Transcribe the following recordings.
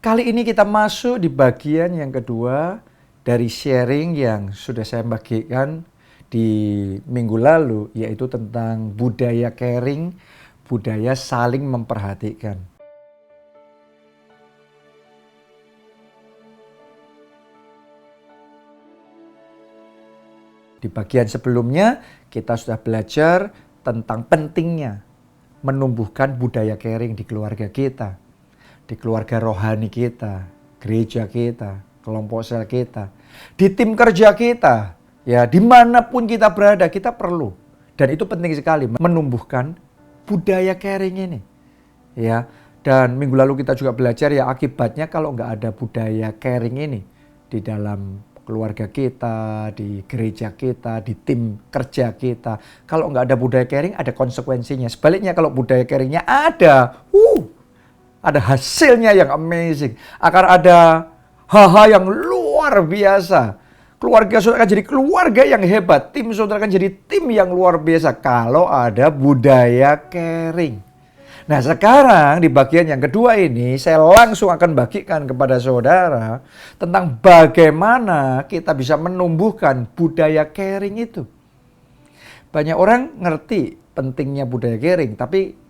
Kali ini kita masuk di bagian yang kedua dari sharing yang sudah saya bagikan di minggu lalu, yaitu tentang budaya caring, budaya saling memperhatikan. Di bagian sebelumnya kita sudah belajar tentang pentingnya menumbuhkan budaya caring di keluarga kita, di keluarga rohani kita, gereja kita, kelompok sel kita, di tim kerja kita, ya dimanapun kita berada kita perlu. Dan itu penting sekali menumbuhkan budaya caring ini. Ya, dan minggu lalu kita juga belajar ya akibatnya kalau nggak ada budaya caring ini di dalam keluarga kita, di gereja kita, di tim kerja kita. Kalau nggak ada budaya caring, ada konsekuensinya. Sebaliknya kalau budaya caringnya ada hasilnya yang amazing. Akan ada hal-hal yang luar biasa. Keluarga saudara akan jadi keluarga yang hebat. Tim saudara akan jadi tim yang luar biasa kalau ada budaya caring. Nah sekarang di bagian yang kedua ini saya langsung akan bagikan kepada saudara tentang bagaimana kita bisa menumbuhkan budaya caring itu. Banyak orang ngerti pentingnya budaya caring tapi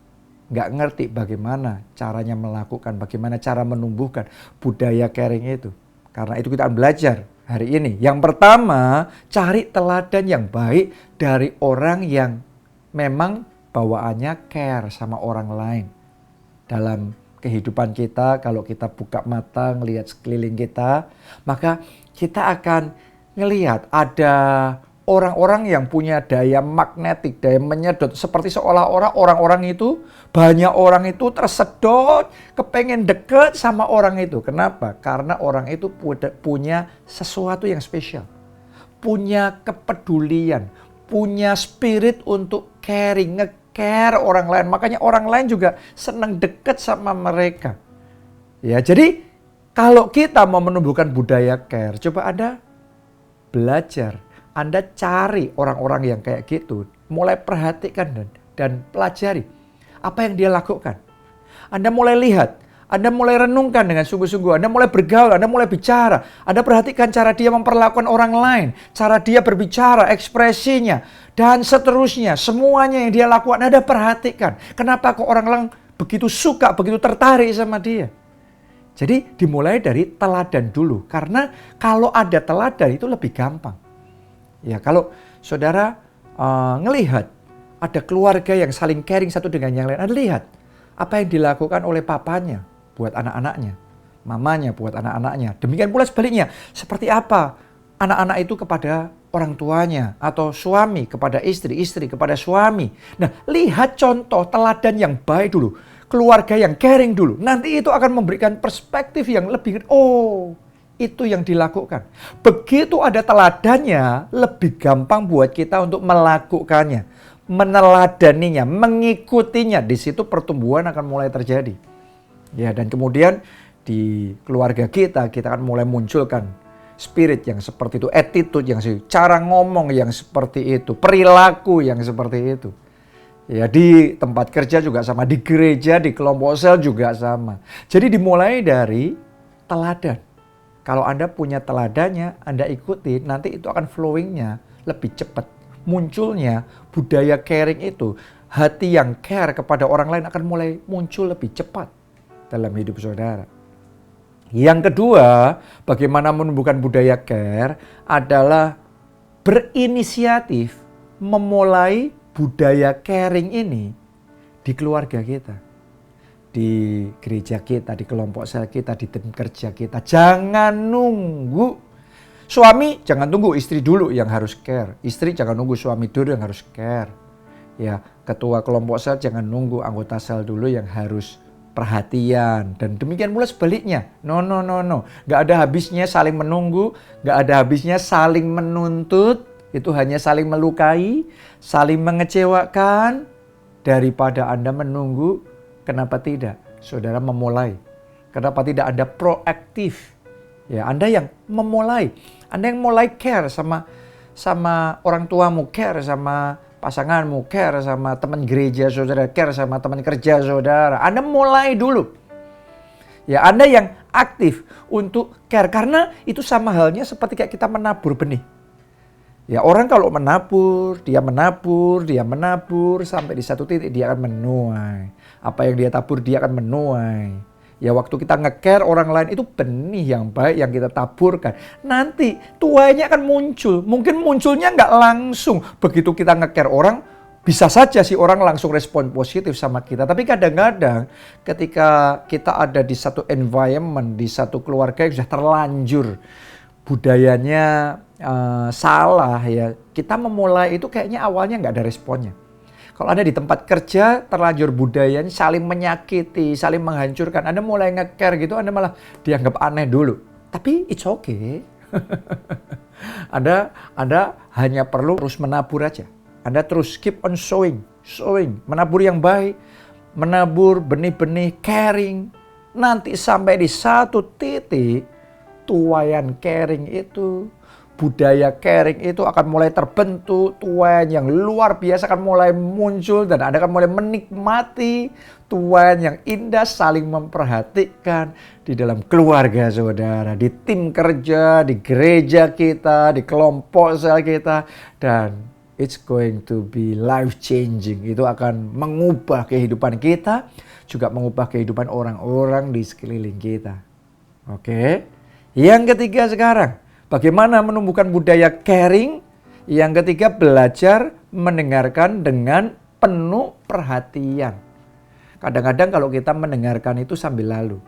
nggak ngerti bagaimana caranya melakukan, bagaimana cara menumbuhkan budaya caring itu. Karena itu kita akan belajar hari ini. Yang pertama, cari teladan yang baik dari orang yang memang bawaannya care sama orang lain. Dalam kehidupan kita, kalau kita buka mata ngelihat sekeliling kita, maka kita akan ngelihat ada orang-orang yang punya daya magnetik, daya menyedot. Seperti seolah-olah orang-orang itu, banyak orang itu tersedot, kepengen deket sama orang itu. Kenapa? Karena orang itu punya sesuatu yang spesial. Punya kepedulian, punya spirit untuk caring, nge-care orang lain. Makanya orang lain juga senang deket sama mereka. Ya, jadi kalau kita mau menumbuhkan budaya care, coba Anda belajar. Anda cari orang-orang yang kayak gitu, mulai perhatikan dan pelajari apa yang dia lakukan. Anda mulai lihat, Anda mulai renungkan dengan sungguh-sungguh, Anda mulai bergaul, Anda mulai bicara, Anda perhatikan cara dia memperlakukan orang lain, cara dia berbicara, ekspresinya, dan seterusnya. Semuanya yang dia lakukan Anda perhatikan. Kenapa kok orang lain begitu suka, begitu tertarik sama dia? Jadi dimulai dari teladan dulu, karena kalau ada teladan itu lebih gampang. Ya, kalau saudara ngelihat ada keluarga yang saling caring satu dengan yang lain, Anda lihat apa yang dilakukan oleh papanya buat anak-anaknya, mamanya buat anak-anaknya. Demikian pula sebaliknya, seperti apa anak-anak itu kepada orang tuanya atau suami kepada istri, istri kepada suami. Nah, lihat contoh teladan yang baik dulu, keluarga yang caring dulu. Nanti itu akan memberikan perspektif yang lebih, itu yang dilakukan. Begitu ada teladannya, lebih gampang buat kita untuk melakukannya, meneladaninya, mengikutinya. Di situ pertumbuhan akan mulai terjadi. Ya, dan kemudian di keluarga kita akan mulai munculkan spirit yang seperti itu, attitude yang seperti itu, cara ngomong yang seperti itu, perilaku yang seperti itu. Ya, di tempat kerja juga sama, di gereja, di kelompok sel juga sama. Jadi dimulai dari teladan. Kalau Anda punya teladannya, Anda ikuti, nanti itu akan flowingnya lebih cepat. Munculnya budaya caring itu, hati yang care kepada orang lain akan mulai muncul lebih cepat dalam hidup saudara. Yang kedua, bagaimana menumbuhkan budaya care adalah berinisiatif memulai budaya caring ini di keluarga kita. Di gereja kita, di kelompok sel kita, di tim kerja kita. Jangan nunggu. Suami jangan tunggu istri dulu yang harus care. Istri jangan nunggu suami dulu yang harus care. Ya, ketua kelompok sel jangan nunggu anggota sel dulu yang harus perhatian. Dan demikian pula sebaliknya. No. Gak ada habisnya saling menunggu. Gak ada habisnya saling menuntut. Itu hanya saling melukai, saling mengecewakan. Daripada Anda menunggu, kenapa tidak saudara memulai? Kenapa tidak Anda proaktif? Ya, Anda yang memulai. Anda yang mulai care sama orang tuamu, care sama pasanganmu, care sama teman gereja saudara, care sama teman kerja saudara. Anda mulai dulu. Ya, Anda yang aktif untuk care. Karena itu sama halnya seperti kayak kita menabur benih. Ya, orang kalau menabur, dia menabur sampai di satu titik dia akan menuai. Apa yang dia tabur dia akan menuai. Ya, waktu kita nge-care orang lain itu benih yang baik yang kita taburkan. Nanti tuainya akan muncul. Mungkin munculnya nggak langsung. Begitu kita nge-care orang, bisa saja si orang langsung respon positif sama kita. Tapi kadang-kadang ketika kita ada di satu environment, di satu keluarga yang sudah terlanjur budayanya salah ya, kita memulai itu kayaknya awalnya nggak ada responnya. Kalau Anda di tempat kerja terlanjur budayanya saling menyakiti, saling menghancurkan, Anda mulai nge-care gitu, Anda malah dianggap aneh dulu. Tapi it's okay. Anda hanya perlu terus menabur aja. Anda terus keep on sowing, menabur yang baik, menabur benih-benih caring. Nanti sampai di satu titik, tuaian caring itu, budaya caring itu akan mulai terbentuk, tuaian yang luar biasa akan mulai muncul dan Anda akan mulai menikmati tuaian yang indah saling memperhatikan di dalam keluarga saudara, di tim kerja, di gereja kita, di kelompok sel kita, dan it's going to be life changing. Itu akan mengubah kehidupan kita, juga mengubah kehidupan orang-orang di sekeliling kita. Oke. Yang ketiga sekarang, bagaimana menumbuhkan budaya caring? Yang ketiga, belajar mendengarkan dengan penuh perhatian. Kadang-kadang kalau kita mendengarkan itu sambil lalu.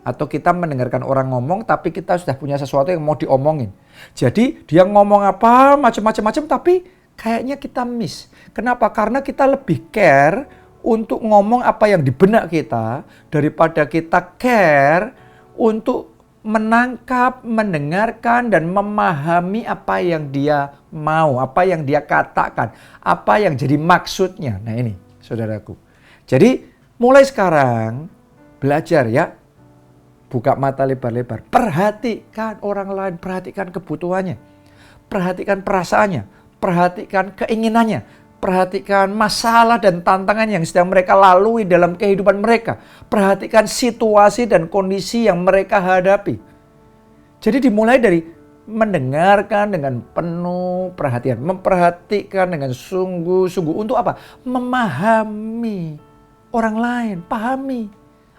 Atau kita mendengarkan orang ngomong tapi kita sudah punya sesuatu yang mau diomongin. Jadi dia ngomong apa macam-macam tapi kayaknya kita miss. Kenapa? Karena kita lebih care untuk ngomong apa yang di benak kita daripada kita care untuk menangkap, mendengarkan, dan memahami apa yang dia mau, apa yang dia katakan, apa yang jadi maksudnya. Nah ini, saudaraku. Jadi, mulai sekarang, belajar ya. Buka mata lebar-lebar. Perhatikan orang lain, perhatikan kebutuhannya. Perhatikan perasaannya, perhatikan keinginannya. Perhatikan masalah dan tantangan yang sedang mereka lalui dalam kehidupan mereka. Perhatikan situasi dan kondisi yang mereka hadapi. Jadi dimulai dari mendengarkan dengan penuh perhatian. Memperhatikan dengan sungguh-sungguh. Untuk apa? Memahami orang lain. Pahami.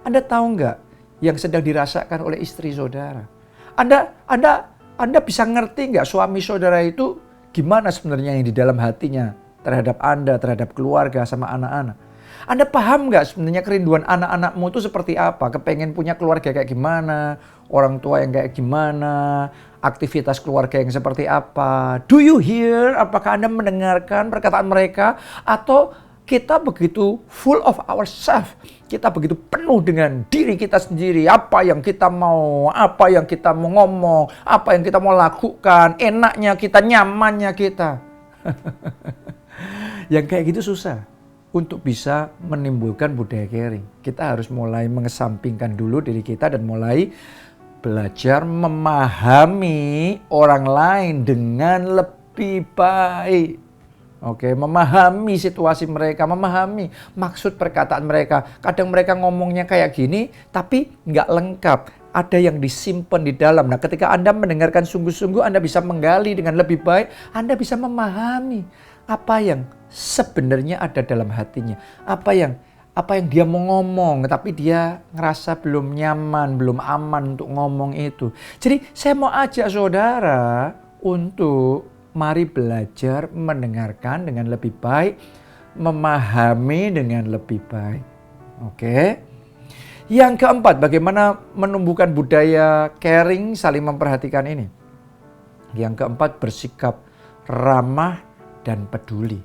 Anda tahu nggak yang sedang dirasakan oleh istri saudara? Anda bisa ngerti nggak suami saudara itu gimana sebenarnya yang di dalam hatinya? Terhadap Anda, terhadap keluarga, sama anak-anak. Anda paham nggak sebenarnya kerinduan anak-anakmu itu seperti apa? Kepengen punya keluarga kayak gimana? Orang tua yang kayak gimana? Aktivitas keluarga yang seperti apa? Do you hear? Apakah Anda mendengarkan perkataan mereka? Atau kita begitu full of ourselves? Kita begitu penuh dengan diri kita sendiri. Apa yang kita mau, apa yang kita mau ngomong, apa yang kita mau lakukan, enaknya kita, nyamannya kita. Yang kayak gitu susah untuk bisa menimbulkan budaya caring. Kita harus mulai mengesampingkan dulu diri kita dan mulai belajar memahami orang lain dengan lebih baik. Oke, memahami situasi mereka, memahami maksud perkataan mereka. Kadang mereka ngomongnya kayak gini, tapi nggak lengkap. Ada yang disimpan di dalam. Nah, ketika Anda mendengarkan sungguh-sungguh, Anda bisa menggali dengan lebih baik. Anda bisa memahami apa yang sebenarnya ada dalam hatinya. Apa yang dia mau ngomong, tapi dia ngerasa belum nyaman, belum aman untuk ngomong itu. Jadi saya mau ajak saudara untuk mari belajar mendengarkan dengan lebih baik, memahami dengan lebih baik. Oke. Yang keempat, bagaimana menumbuhkan budaya caring, saling memperhatikan ini. Yang keempat, bersikap ramah dan peduli.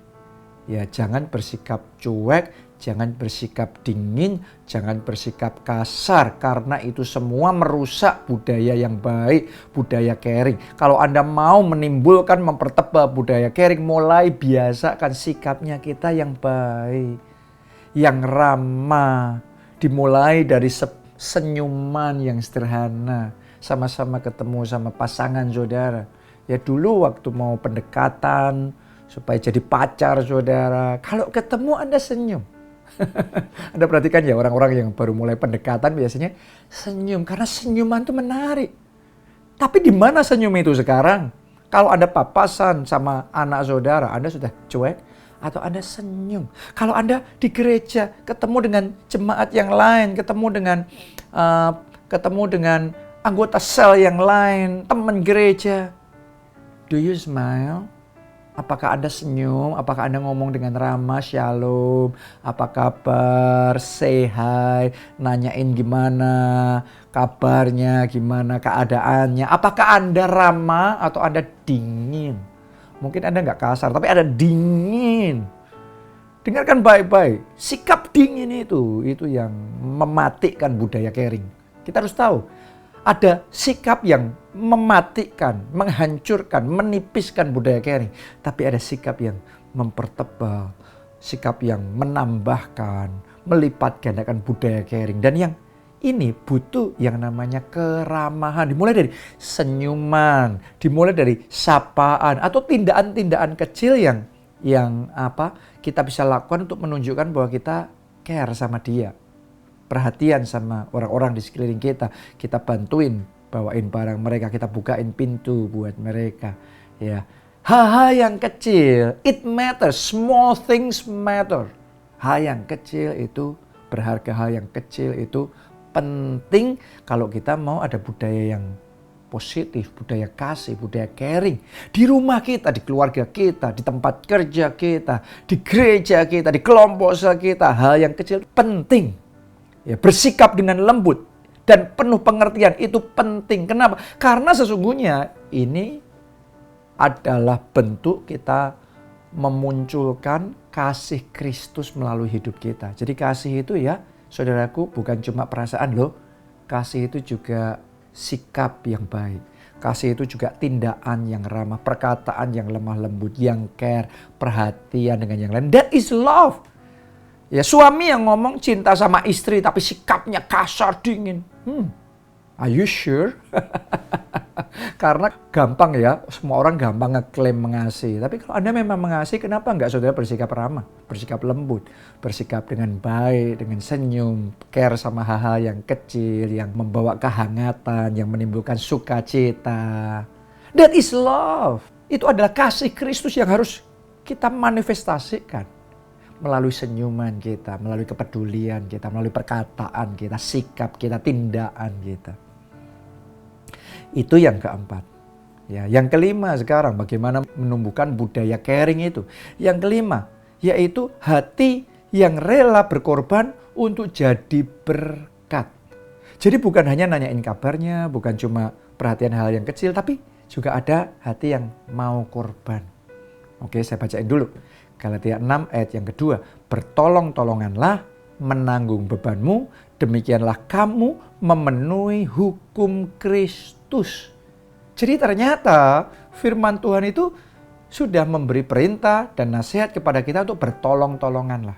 Ya, jangan bersikap cuek, jangan bersikap dingin, jangan bersikap kasar, karena itu semua merusak budaya yang baik, budaya caring. Kalau Anda mau menimbulkan, mempertebal budaya caring, mulai biasakan sikapnya kita yang baik, yang ramah. Dimulai dari senyuman yang sederhana, sama-sama ketemu sama pasangan saudara. Ya dulu waktu mau pendekatan, supaya jadi pacar saudara, kalau ketemu Anda senyum. Anda perhatikan ya orang-orang yang baru mulai pendekatan biasanya senyum. Karena senyuman itu menarik. Tapi di mana senyum itu sekarang? Kalau Anda papasan sama anak saudara, Anda sudah cuek atau Anda senyum. Kalau Anda di gereja ketemu dengan jemaat yang lain, ketemu dengan anggota sel yang lain, teman gereja, do you smile? Apakah Anda senyum? Apakah Anda ngomong dengan ramah, shalom, apa kabar, say hi, nanyain gimana, kabarnya gimana, keadaannya. Apakah Anda ramah atau Anda dingin? Mungkin Anda nggak kasar, tapi ada dingin. Dengarkan baik-baik, sikap dingin itu yang mematikan budaya caring. Kita harus tahu, ada sikap yang mematikan, menghancurkan, menipiskan budaya caring. Tapi ada sikap yang mempertebal, sikap yang menambahkan, melipat gandakan budaya caring. Dan yang ini butuh yang namanya keramahan. Dimulai dari senyuman, dimulai dari sapaan, atau tindakan-tindakan kecil yang kita bisa lakukan untuk menunjukkan bahwa kita care sama dia. Perhatian sama orang-orang di sekeliling kita. Kita bantuin bawain barang mereka, kita bukain pintu buat mereka. Ya, hal-hal yang kecil, it matters, small things matter. Hal yang kecil itu berharga, hal yang kecil itu penting kalau kita mau ada budaya yang positif, budaya kasih, budaya caring. Di rumah kita, di keluarga kita, di tempat kerja kita, di gereja kita, di kelompok kita, hal yang kecil penting. Ya, bersikap dengan lembut dan penuh pengertian itu penting. Kenapa? Karena sesungguhnya ini adalah bentuk kita memunculkan kasih Kristus melalui hidup kita. Jadi kasih itu ya, saudaraku, bukan cuma perasaan loh. Kasih itu juga sikap yang baik. Kasih itu juga tindakan yang ramah, perkataan yang lemah lembut, yang care, perhatian dengan yang lain. That is love. Ya, suami yang ngomong cinta sama istri tapi sikapnya kasar, dingin. Are you sure? Karena gampang ya, semua orang gampang ngeklaim mengasihi. Tapi kalau Anda memang mengasihi, kenapa enggak saudara bersikap ramah, bersikap lembut, bersikap dengan baik, dengan senyum, care sama hal-hal yang kecil, yang membawa kehangatan, yang menimbulkan sukacita. That is love. Itu adalah kasih Kristus yang harus kita manifestasikan. Melalui senyuman kita, melalui kepedulian kita, melalui perkataan kita, sikap kita, tindakan kita. Itu yang keempat. Ya, yang kelima sekarang bagaimana menumbuhkan budaya caring itu. Yang kelima yaitu hati yang rela berkorban untuk jadi berkat. Jadi bukan hanya nanyain kabarnya, bukan cuma perhatian hal yang kecil, tapi juga ada hati yang mau korban. Oke, saya bacain dulu. Galatia 6 ayat yang kedua. Bertolong-tolonganlah menanggung bebanmu, demikianlah kamu memenuhi hukum Kristus. Jadi ternyata firman Tuhan itu sudah memberi perintah dan nasihat kepada kita untuk bertolong-tolonganlah.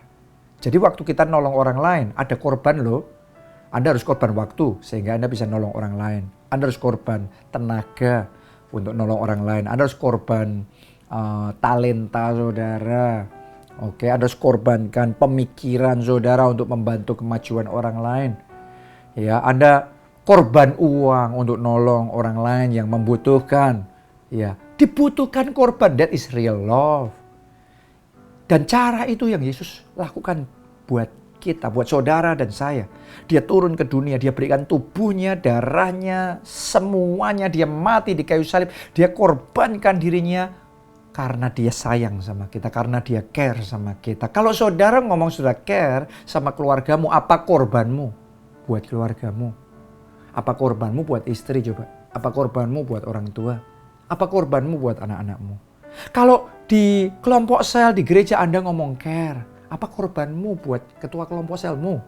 Jadi waktu kita nolong orang lain, ada korban loh. Anda harus korban waktu sehingga Anda bisa nolong orang lain. Anda harus korban tenaga untuk nolong orang lain. Anda harus korban talenta saudara. Oke, Anda harus korbankan pemikiran saudara untuk membantu kemajuan orang lain. Ya, Anda korban uang untuk nolong orang lain yang membutuhkan. Ya, dibutuhkan korban, that is real love. Dan cara itu yang Yesus lakukan buat kita, buat saudara dan saya. Dia turun ke dunia, dia berikan tubuhnya, darahnya, semuanya, dia mati di kayu salib, dia korbankan dirinya karena dia sayang sama kita, karena dia care sama kita. Kalau saudara ngomong sudah care sama keluargamu, apa korbanmu buat keluargamu? Apa korbanmu buat istri coba? Apa korbanmu buat orang tua? Apa korbanmu buat anak-anakmu? Kalau di kelompok sel di gereja Anda ngomong care, apa korbanmu buat ketua kelompok selmu?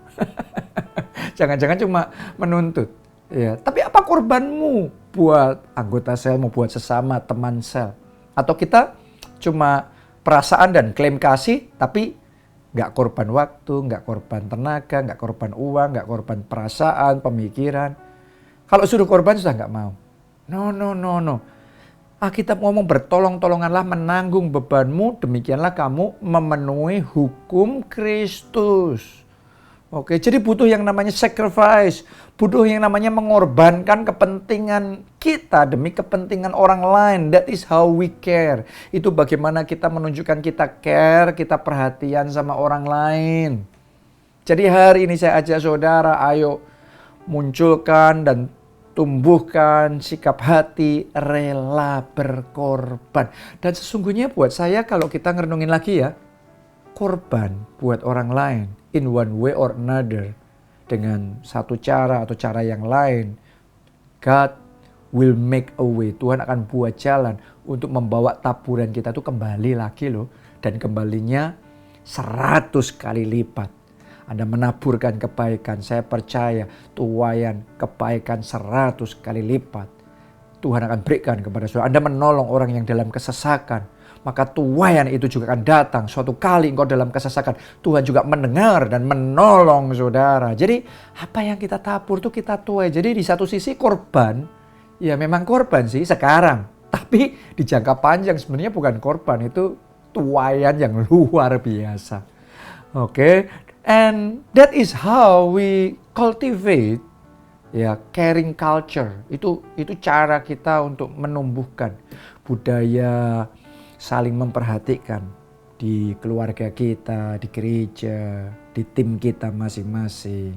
Jangan-jangan cuma menuntut. Ya, tapi apa korbanmu buat anggota selmu, buat sesama teman sel? Atau kita cuma perasaan dan klaim kasih, tapi nggak korban waktu, nggak korban tenaga, nggak korban uang, nggak korban perasaan, pemikiran. Kalau suruh korban sudah nggak mau. No. Alkitab ngomong bertolong-tolonganlah menanggung bebanmu, demikianlah kamu memenuhi hukum Kristus. Oke, jadi butuh yang namanya sacrifice, butuh yang namanya mengorbankan kepentingan kita demi kepentingan orang lain. That is how we care. Itu bagaimana kita menunjukkan kita care, kita perhatian sama orang lain. Jadi hari ini saya ajak saudara, ayo munculkan dan tumbuhkan sikap hati rela berkorban. Dan sesungguhnya buat saya kalau kita ngerenungin lagi ya, korban buat orang lain in one way or another, dengan satu cara atau cara yang lain, God will make a way. Tuhan akan buat jalan untuk membawa taburan kita itu kembali lagi loh. Dan kembalinya 100 kali lipat. Anda menaburkan kebaikan, saya percaya tuaian kebaikan 100 kali lipat Tuhan akan berikan kepada saudara. Anda menolong orang yang dalam kesesakan, maka tuaian itu juga akan datang. Suatu kali engkau dalam kesesakan, Tuhan juga mendengar dan menolong saudara. Jadi apa yang kita tabur itu kita tuai. Jadi di satu sisi korban, ya memang korban sih sekarang. Tapi di jangka panjang sebenarnya bukan korban, itu tuaian yang luar biasa. Oke, and that is how we cultivate ya caring culture. Itu cara kita untuk menumbuhkan budaya saling memperhatikan di keluarga kita, di gereja, di tim kita masing-masing.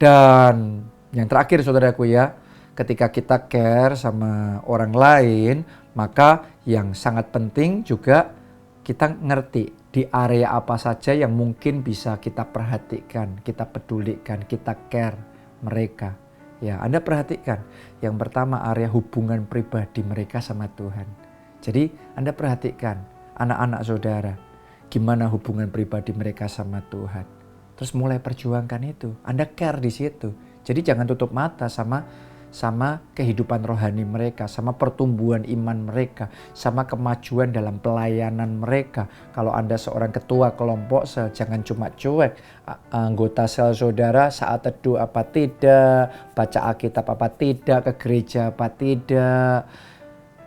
Dan yang terakhir saudaraku ya, ketika kita care sama orang lain, maka yang sangat penting juga kita ngerti di area apa saja yang mungkin bisa kita perhatikan, kita pedulikan, kita care mereka. Ya, Anda perhatikan. Yang pertama area hubungan pribadi mereka sama Tuhan. Jadi Anda perhatikan anak-anak saudara, gimana hubungan pribadi mereka sama Tuhan. Terus mulai perjuangkan itu. Anda care di situ. Jadi jangan tutup mata sama kehidupan rohani mereka, sama pertumbuhan iman mereka, sama kemajuan dalam pelayanan mereka. Kalau Anda seorang ketua kelompok sel, jangan cuma cuek. Anggota sel saudara saat teduh apa tidak, baca Alkitab apa tidak, ke gereja apa tidak.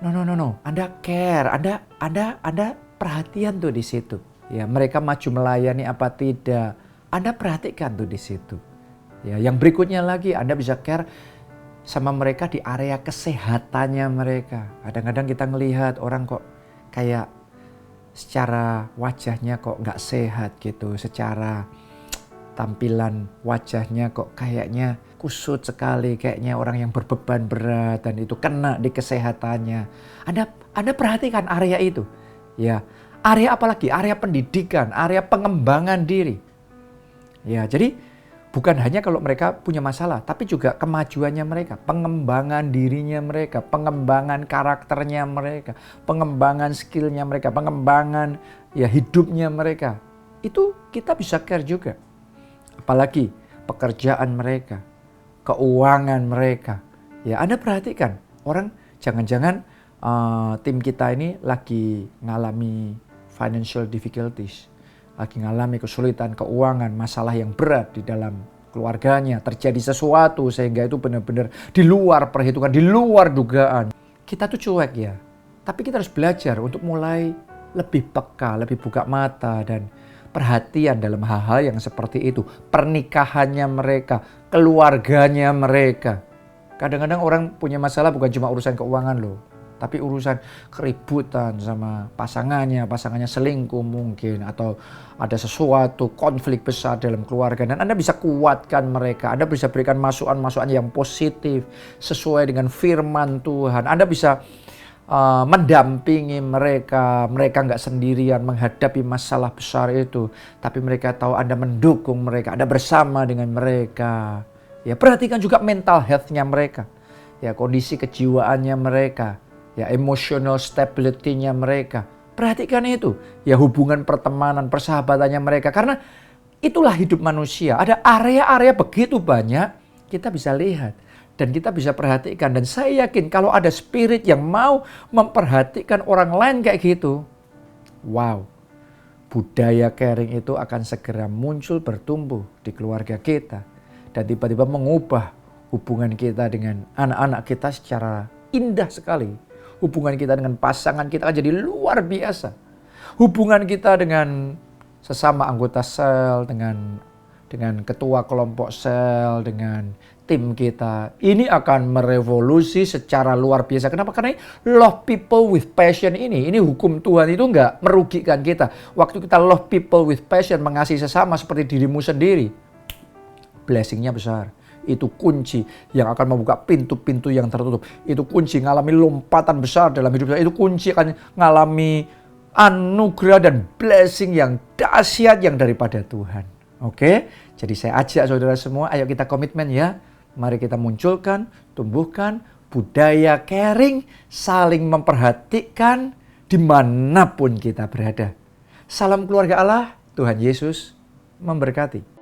No. Anda care, Anda perhatian tuh di situ. Ya, mereka maju melayani apa tidak. Anda perhatikan tuh di situ. Ya, yang berikutnya lagi Anda bisa care sama mereka di area kesehatannya mereka. Kadang-kadang kita ngelihat orang kok kayak secara wajahnya kok nggak sehat gitu. Secara tampilan wajahnya kok kayaknya kusut sekali. Kayaknya orang yang berbeban berat dan itu kena di kesehatannya. Anda perhatikan area itu. Ya, area apalagi? Area pendidikan, area pengembangan diri. Ya, jadi bukan hanya kalau mereka punya masalah, tapi juga kemajuannya mereka, pengembangan dirinya mereka, pengembangan karakternya mereka, pengembangan skillnya mereka, pengembangan ya hidupnya mereka. Itu kita bisa care juga. Apalagi pekerjaan mereka, keuangan mereka. Ya, Anda perhatikan, orang jangan-jangan tim kita ini lagi ngalami financial difficulties. Lagi ngalami kesulitan keuangan, masalah yang berat di dalam keluarganya, terjadi sesuatu sehingga itu benar-benar di luar perhitungan, di luar dugaan. Kita tuh cuek ya, tapi kita harus belajar untuk mulai lebih peka, lebih buka mata dan perhatian dalam hal-hal yang seperti itu. Pernikahannya mereka, keluarganya mereka. Kadang-kadang orang punya masalah bukan cuma urusan keuangan loh, tapi urusan keributan sama pasangannya selingkuh mungkin, atau ada sesuatu konflik besar dalam keluarga. Dan Anda bisa kuatkan mereka, Anda bisa berikan masukan-masukan yang positif sesuai dengan firman Tuhan. Anda bisa mendampingi mereka nggak sendirian menghadapi masalah besar itu, tapi mereka tahu Anda mendukung mereka, Anda bersama dengan mereka. Ya, perhatikan juga mental health-nya mereka, ya kondisi kejiwaannya mereka, ya emotional stability-nya mereka. Perhatikan itu. Ya hubungan pertemanan, persahabatannya mereka. Karena itulah hidup manusia. Ada area-area begitu banyak kita bisa lihat. Dan kita bisa perhatikan. Dan saya yakin kalau ada spirit yang mau memperhatikan orang lain kayak gitu. Wow. Budaya caring itu akan segera muncul, bertumbuh di keluarga kita. Dan tiba-tiba mengubah hubungan kita dengan anak-anak kita secara indah sekali. Hubungan kita dengan pasangan kita akan jadi luar biasa. Hubungan kita dengan sesama anggota sel, dengan ketua kelompok sel, dengan tim kita. Ini akan merevolusi secara luar biasa. Kenapa? Karena love people with passion ini hukum Tuhan itu nggak merugikan kita. Waktu kita love people with passion, mengasihi sesama seperti dirimu sendiri, blessing-nya besar. Itu kunci yang akan membuka pintu-pintu yang tertutup. Itu kunci ngalami lompatan besar dalam hidup saya. Itu kunci akan ngalami anugerah dan blessing yang dahsyat yang daripada Tuhan. Oke? Jadi saya ajak saudara semua, ayo kita komitmen ya. Mari kita munculkan, tumbuhkan budaya caring, saling memperhatikan dimanapun kita berada. Salam keluarga Allah, Tuhan Yesus memberkati.